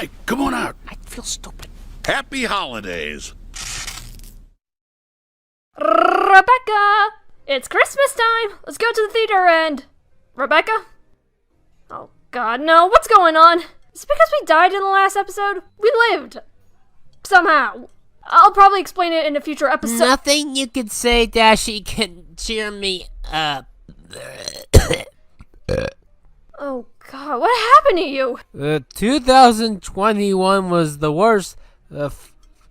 Mike, come on out. I feel stupid. Happy holidays. Rebecca! It's Christmas time! Let's go to the theater and... Rebecca? Oh god, no. What's going on? Is it because we died in the last episode? We lived. Somehow. I'll probably explain it in a future episode. Nothing you could say, Dashi, can cheer me up. Oh god, what happened to you? 2021 was the worst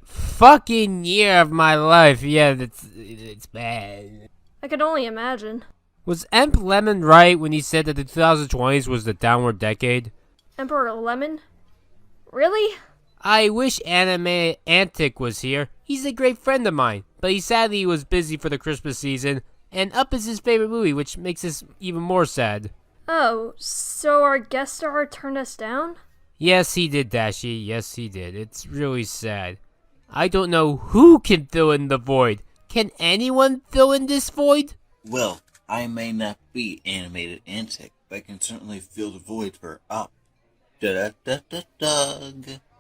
fucking year of my life. Yeah, it's bad. I could only imagine. Was Emp Lemon right when he said that the 2020s was the downward decade? Emperor Lemon? Really? I wish Anime Antic was here. He's a great friend of mine, but he sadly was busy for the Christmas season, and Up is his favorite movie, which makes this even more sad. Oh, so our guest star turned us down? Yes, he did, Dashi. Yes, he did. It's really sad. I don't know who can fill in the void. Can anyone fill in this void? Well, I may not be animated antic, but I can certainly fill the void for Up. Doug.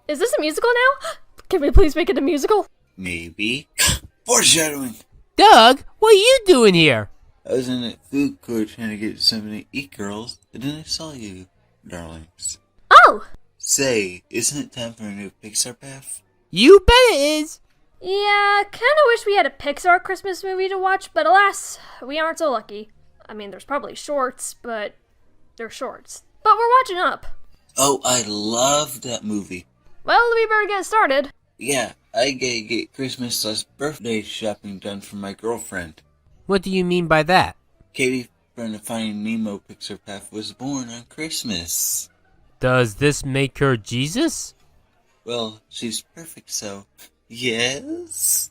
Is this a musical now? Can we please make it a musical? Maybe. Foreshadowing. Doug, what are you doing here? I was in a food court trying to get something to eat, girls, and then I saw you, darlings. Oh! Say, isn't it time for a new Pixar path? You bet it is. Yeah, kinda wish we had a Pixar Christmas movie to watch, but alas, we aren't so lucky. I mean, there's probably shorts, but they're shorts. But we're watching Up. Oh, I love that movie. Well, we better get started. Yeah, I gotta get Christmas/birthday shopping done for my girlfriend. What do you mean by that? Katie from the Finding Nemo Pixar path was born on Christmas. Does this make her Jesus? Well, she's perfect, so... Yes?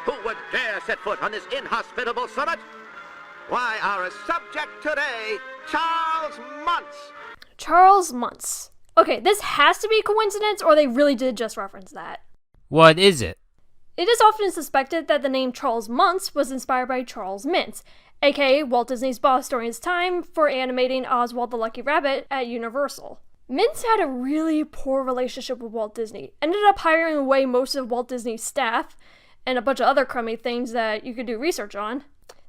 Who would dare set foot on this inhospitable summit? Why, our subject today, Charles Muntz. Charles Muntz. Okay, this has to be a coincidence, or they really did just reference that. What is it? It is often suspected that the name Charles Muntz was inspired by Charles Mintz, aka Walt Disney's boss during his time for animating Oswald the Lucky Rabbit at Universal. Mintz had a really poor relationship with Walt Disney, ended up hiring away most of Walt Disney's staff, and a bunch of other crummy things that you could do research on.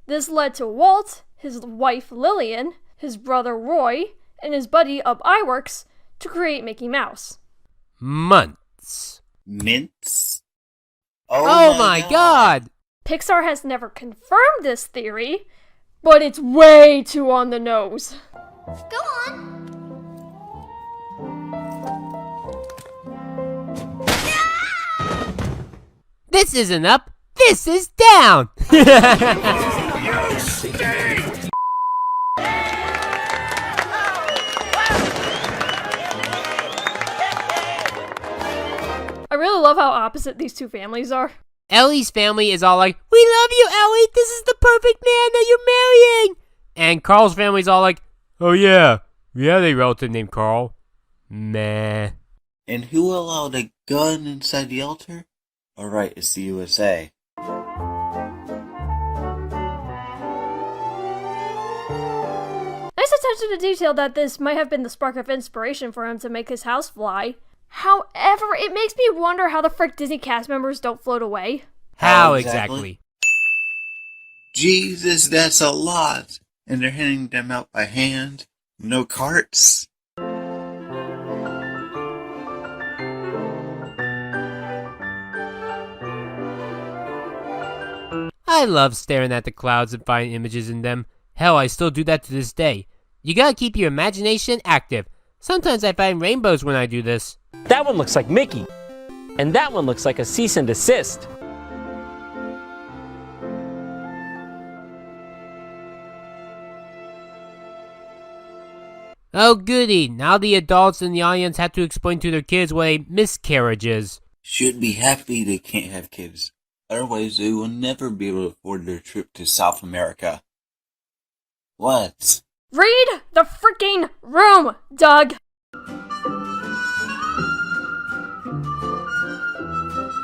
This led to Walt, his wife Lillian, his brother Roy, and his buddy Ub Iwerks to create Mickey Mouse. Months. Mints? Oh my god! Pixar has never confirmed this theory, but it's way too on the nose. Go on. This isn't up, this is down! I really love how opposite these two families are. Ellie's family is all like, "We love you, Ellie, this is the perfect man that you're marrying!" And Carl's family's all like, "Oh yeah, we have a relative named Carl. Meh." And who allowed a gun inside the altar? Alright, it's the USA. Nice attention to detail that this might have been the spark of inspiration for him to make his house fly. However, it makes me wonder how the frick Disney cast members don't float away. How exactly? exactly? Jesus, that's a lot! And they're handing them out by hand? No carts? I love staring at the clouds and finding images in them. Hell, I still do that to this day. You gotta keep your imagination active. Sometimes I find rainbows when I do this. That one looks like Mickey. And that one looks like a cease and desist. Oh goody, now the adults in the audience have to explain to their kids what a miscarriage is. Should be happy they can't have kids. Otherwise they will never be able to afford their trip to South America. What? Read the freaking room, Doug!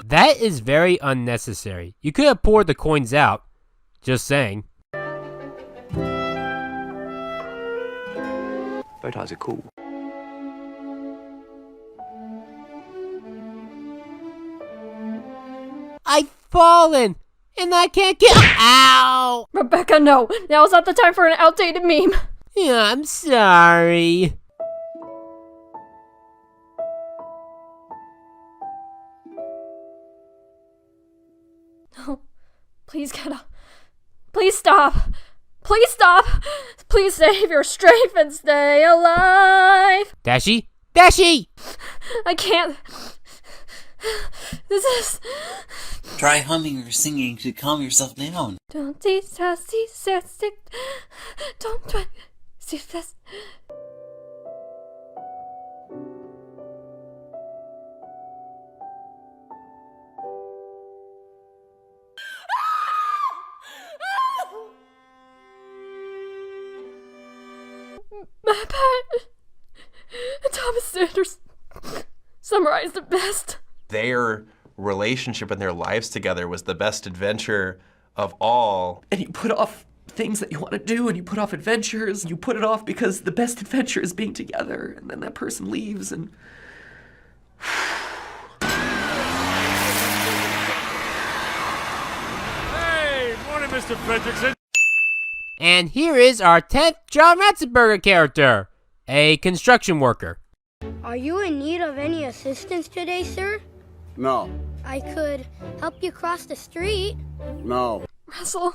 That is very unnecessary. You could have poured the coins out. Just saying. Photos are cool. I've fallen, and I can't get. Ow! Rebecca, no. Now's not the time for an outdated meme. Yeah, I'm sorry. No. Please get up. Please stop. Please stop. Please save your strength and stay alive. Dashi? Dashi! I can't. This is... Try humming or singing to calm yourself down. Don't try. See this. Matt and Thomas Sanders summarized it best. Their relationship and their lives together was the best adventure of all. And you put off things that you want to do, and you put off adventures. You put it off because the best adventure is being together, and then that person leaves, and... Hey, morning, Mr. Fredrickson. And here is our 10th John Ratzenberger character, a construction worker. Are you in need of any assistance today, sir? No. I could help you cross the street. No. Russell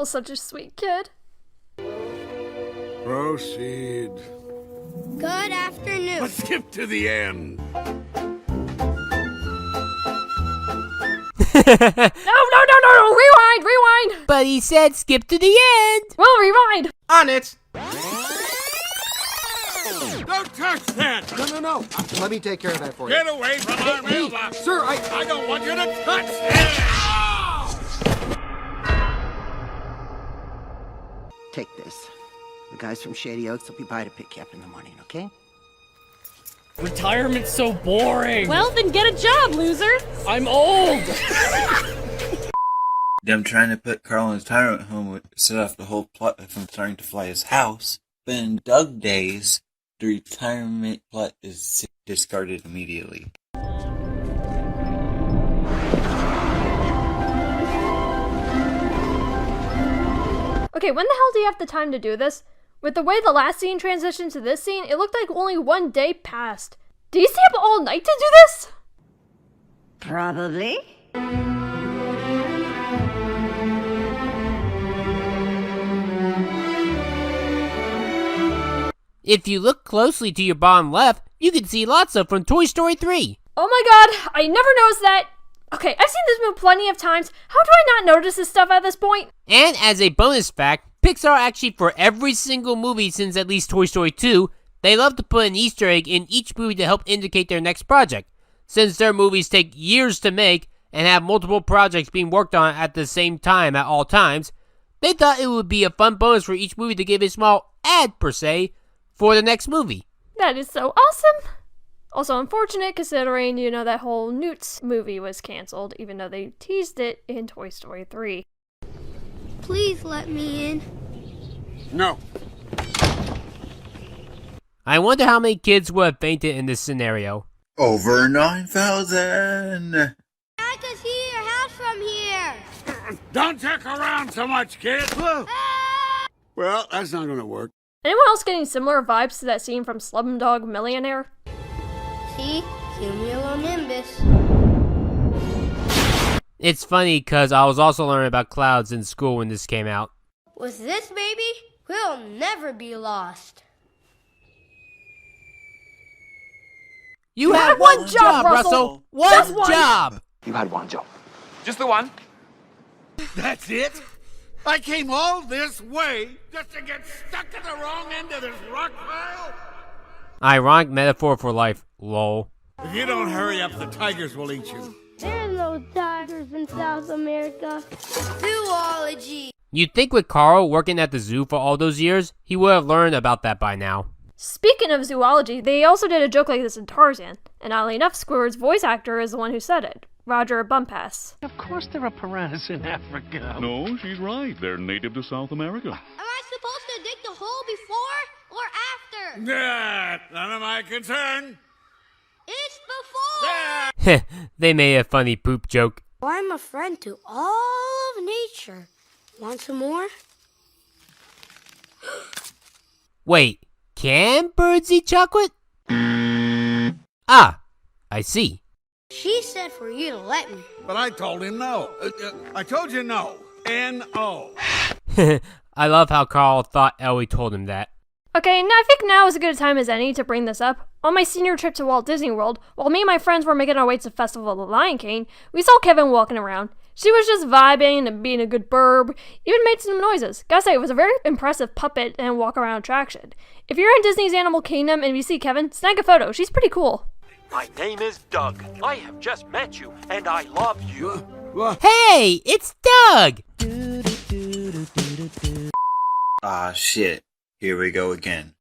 is such a sweet kid. Proceed. Good afternoon. Let's skip to the end. No, rewind! But he said skip to the end. Well, rewind! On it! Don't touch that! No. Let me take care of that for you. Get away from our mailbox! Sir, I don't want you to touch it! Take this. The guys from Shady Oaks will be by to pick you up in the morning, okay? Retirement's so boring. Well, then get a job, loser! I'm old. Them trying to put Carl in his retirement home would set off the whole plot from starting to fly his house. But in Doug days, the retirement plot is discarded immediately. Okay, when the hell do you have the time to do this? With the way the last scene transitioned to this scene, it looked like only one day passed. Do you stay up all night to do this? Probably. If you look closely to your bottom left, you can see lots of from Toy Story 3. Oh my god, I never noticed that. Okay, I've seen this movie plenty of times. How do I not notice this stuff at this point? And as a bonus fact, Pixar actually for every single movie since at least Toy Story 2, they love to put an Easter egg in each movie to help indicate their next project. Since their movies take years to make and have multiple projects being worked on at the same time at all times, they thought it would be a fun bonus for each movie to give a small ad per se for the next movie. That is so awesome. Also unfortunate considering, that whole Newt's movie was canceled, even though they teased it in Toy Story 3. Please let me in. No. I wonder how many kids would have fainted in this scenario. Over 9,000! I can see your house from here. Don't check around so much, kid! Well, that's not gonna work. Anyone else getting similar vibes to that scene from Slumdog Millionaire? See? Cumulonimbus. It's funny because I was also learning about clouds in school when this came out. With this baby, we'll never be lost. You had one job, Russell! Just One one. job! You had one job. Just the one? That's it? I came all this way just to get stuck at the wrong end of this rock pile? Ironic metaphor for life, lol. If you don't hurry up, the tigers will eat you. There's no tigers in South America. Zoology. You'd think with Carl working at the zoo for all those years, he would have learned about that by now. Speaking of zoology, they also did a joke like this in Tarzan, and oddly enough, Squidward's voice actor is the one who said it, Roger Bumpass. Of course there are piranhas in Africa. No, she's right. They're native to South America. Am I supposed to dig the hole before or after? None of my concern. It's before! They made a funny poop joke. I'm a friend to all of nature. Want some more? Wait, can birds eat chocolate? Ah, I see. She said for you to let me. But I told him no. I told you no. N-O. I love how Carl thought Ellie told him that. Okay, now I think now is as good a time as any to bring this up. On my senior trip to Walt Disney World, while me and my friends were making our way to the Festival of the Lion King, we saw Kevin walking around. She was just vibing and being a good burb, even made some noises. Gotta say, it was a very impressive puppet and walk-around attraction. If you're in Disney's Animal Kingdom and you see Kevin, snag a photo. She's pretty cool. My name is Doug. I have just met you, and I love you. Hey, it's Doug! Ah, shit. Here we go again.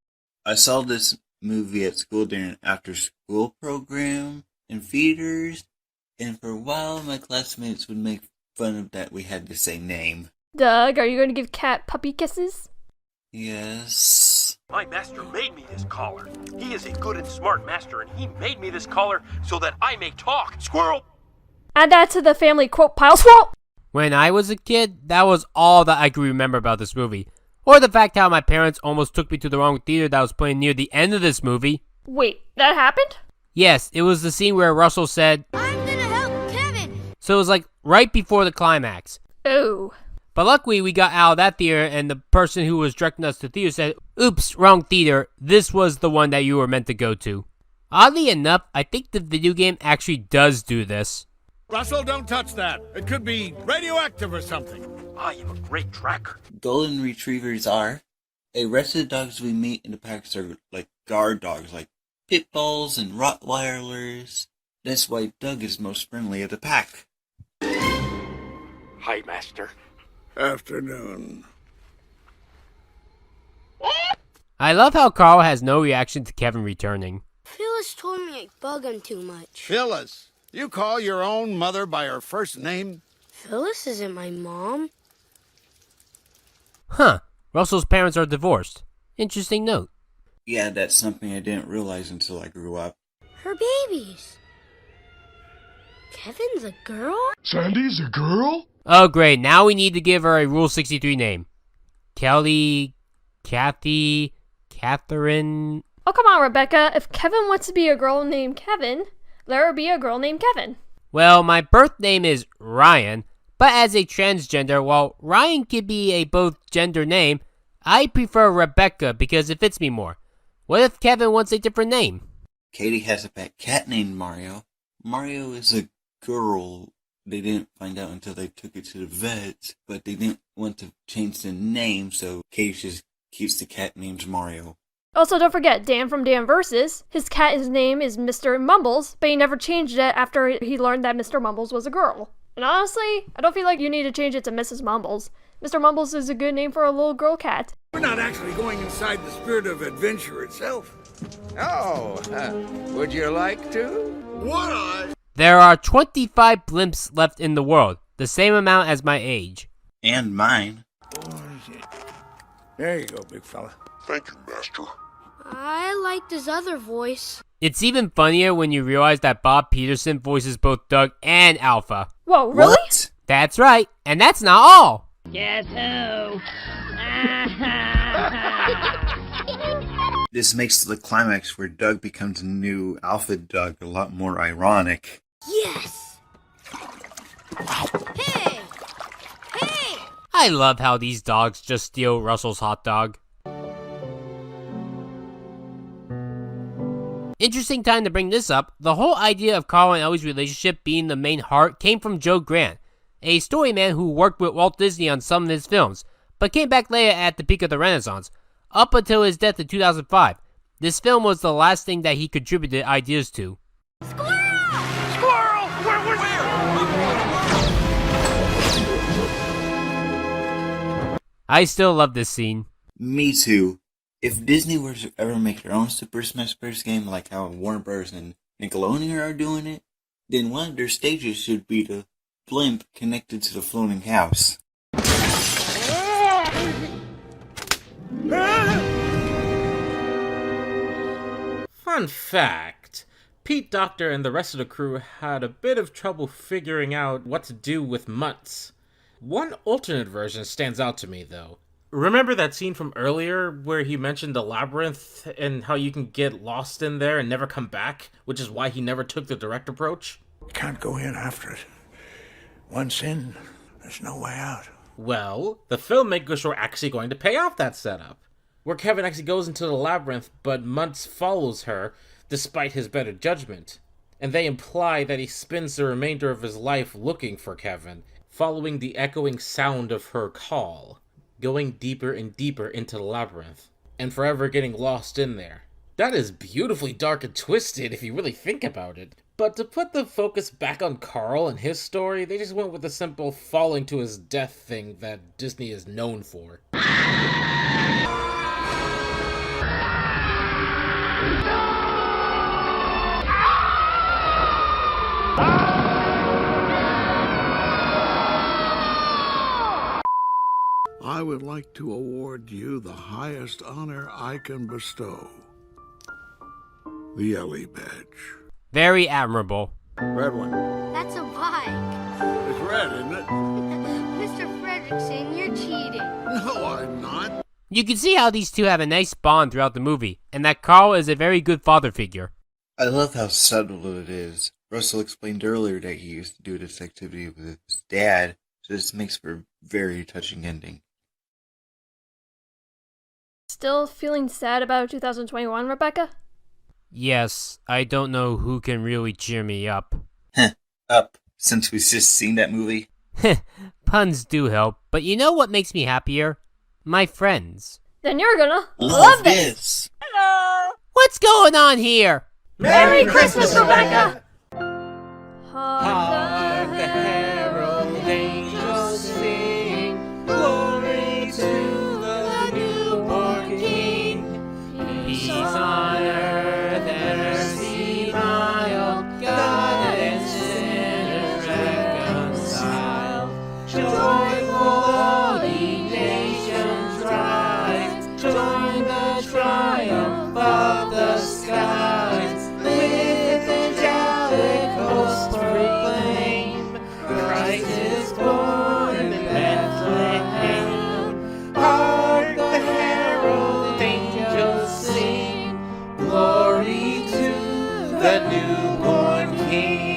I saw this movie at school during an after-school program in theaters, and for a while my classmates would make fun of that we had the same name. Doug, are you going to give Cat puppy kisses? Yes. My master made me this collar. He is a good and smart master, and he made me this collar so that I may talk. Squirrel! Add that to the family quote pile. Squirrel! When I was a kid, that was all that I could remember about this movie. Or the fact how my parents almost took me to the wrong theater that was playing near the end of this movie. Wait, that happened? Yes, it was the scene where Russell said, I'm gonna help Kevin! so it was like right before the climax. Oh. But luckily we got out of that theater and the person who was directing us to the theater said, oops, wrong theater, this was the one that you were meant to go to. Oddly enough, I think the video game actually does do this. Russell, don't touch that. It could be radioactive or something. I am a great tracker. Golden retrievers are. The rest of the dogs we meet in the packs are like guard dogs, like pit bulls and Rottweilers. That's why Doug is most friendly of the pack. Hi, master. Afternoon. I love how Carl has no reaction to Kevin returning. Phyllis told me I bug him too much. Phyllis, you call your own mother by her first name? Phyllis isn't my mom. Huh, Russell's parents are divorced. Interesting note. Yeah, that's something I didn't realize until I grew up. Her babies. Kevin's a girl? Sandy's a girl? Oh great, now we need to give her a Rule 63 name. Kelly, Kathy, Catherine... Oh, come on, Rebecca. If Kevin wants to be a girl named Kevin, let her be a girl named Kevin. Well, my birth name is Ryan, but as a transgender, while Ryan could be a both gender name, I prefer Rebecca because it fits me more. What if Kevin wants a different name? Katie has a pet cat named Mario. Mario is a girl. They didn't find out until they took it to the vet, but they didn't want to change the name, so Katie just keeps the cat named Mario. Also, don't forget, Dan from Dan Versus. His cat's name is Mr. Mumbles, but he never changed it after he learned that Mr. Mumbles was a girl. And honestly, I don't feel like you need to change it to Mrs. Mumbles. Mr. Mumbles is a good name for a little girl cat. We're not actually going inside the spirit of adventure itself. Oh, would you like to? Would I? There are 25 blimps left in the world, the same amount as my age. And mine. There you go, big fella. Thank you, master. I liked his other voice. It's even funnier when you realize that Bob Peterson voices both Doug and Alpha. Whoa, really? What? That's right, and that's not all! Guess who? This makes the climax where Doug becomes a new Alpha Doug a lot more ironic. Yes! Hey! Hey! I love how these dogs just steal Russell's hot dog. Interesting time to bring this up. The whole idea of Carl and Ellie's relationship being the main heart came from Joe Grant, a story man who worked with Walt Disney on some of his films, but came back later at the peak of the Renaissance, up until his death in 2005. This film was the last thing that he contributed ideas to. Squirrel! Where? I still love this scene. Me too. If Disney were to ever make their own Super Smash Bros. Game like how Warner Bros. And Nickelodeon are doing it, then one of their stages should be the blimp connected to the floating house. Fun fact, Pete Docter and the rest of the crew had a bit of trouble figuring out what to do with Mutts. One alternate version stands out to me, though. Remember that scene from earlier where he mentioned the labyrinth and how you can get lost in there and never come back, which is why he never took the direct approach? Can't go in after it. Once in, there's no way out. Well, the filmmakers were actually going to pay off that setup, where Kevin actually goes into the labyrinth, but Muntz follows her, despite his better judgment. And they imply that he spends the remainder of his life looking for Kevin, following the echoing sound of her call, going deeper and deeper into the labyrinth, and forever getting lost in there. That is beautifully dark and twisted if you really think about it. But to put the focus back on Carl and his story, they just went with the simple falling to his death thing that Disney is known for. I would like to award you the highest honor I can bestow. The Ellie Badge. Very admirable. Red one. That's a bike. It's red, isn't it? Mr. Fredrickson, you're cheating. No, I'm not. You can see how these two have a nice bond throughout the movie, and that Carl is a very good father figure. I love how subtle it is. Russell explained earlier that he used to do this activity with his dad, so this makes for a very touching ending. Still feeling sad about 2021, Rebecca? Yes, I don't know who can really cheer me up. Up, since we've just seen that movie. Puns do help, but you know what makes me happier? My friends. Then you're gonna love this! Hello! What's going on here? Merry Christmas, Rebecca! Hark the herald angels sing, glory to the newborn King. Peace on earth and mercy mild, God and sinner reconciled. Joyful all ye nations rise, join the triumph of the skies. With angelic hosts proclaim, Christ is born in Bethlehem. Hark the herald angels sing, glory to the newborn King.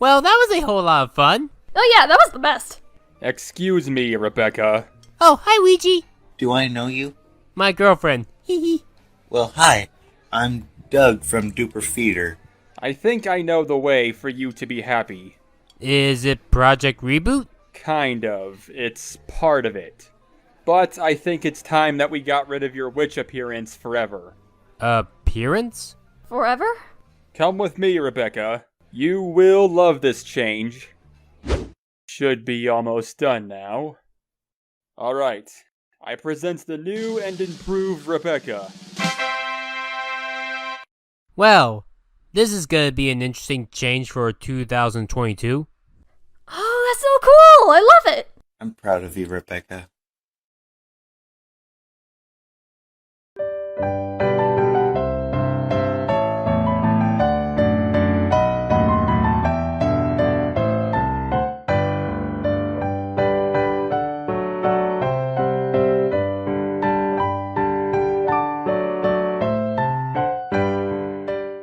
Well, that was a whole lot of fun. Oh yeah, that was the best. Excuse me, Rebecca. Oh, hi, Ouija. Do I know you? My girlfriend. Hee hee. Well, hi. I'm Doug from Duper Feeder. I think I know the way for you to be happy. Is it Project Reboot? Kind of. It's part of it. But I think it's time that we got rid of your witch appearance forever. Appearance? Forever? Come with me, Rebecca. You will love this change. Should be almost done now. Alright, I present the new and improved Rebecca. Well, this is gonna be an interesting change for 2022. Oh, that's so cool! I love it! I'm proud of you, Rebecca.